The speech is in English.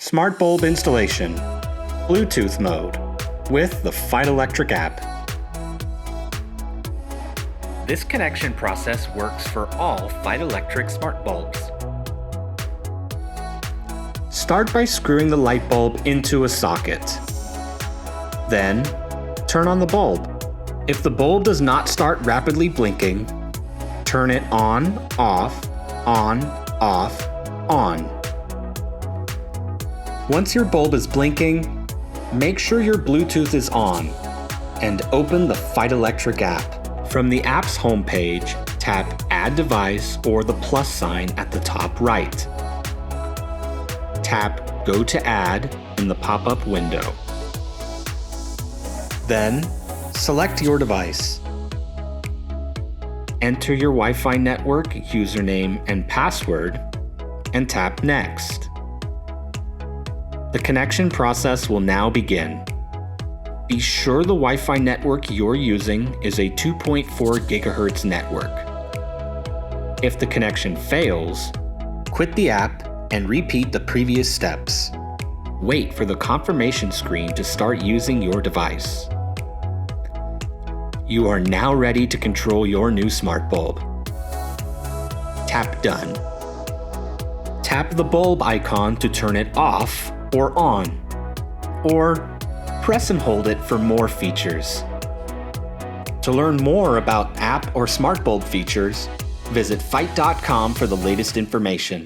Smart bulb installation, Bluetooth mode, with the Feit Electric app. This connection process works for all Feit Electric smart bulbs. Start by screwing the light bulb into a socket. Then, turn on the bulb. If the bulb does not start rapidly blinking, turn it on, off, on, off, on. Once your bulb is blinking, make sure your Bluetooth is on and open the Feit Electric app. From the app's homepage, tap Add Device or the plus sign at the top right. Tap Go to Add in the pop-up window. Then, select your device. Enter your Wi-Fi network username and password and tap Next. The connection process will now begin. Be sure the Wi-Fi network you're using is a 2.4 GHz network. If the connection fails, quit the app and repeat the previous steps. Wait for the confirmation screen to start using your device. You are now ready to control your new smart bulb. Tap Done. Tap the bulb icon to turn it off or on, or press and hold it for more features. To learn more about app or smart bulb features, visit feit.com for the latest information.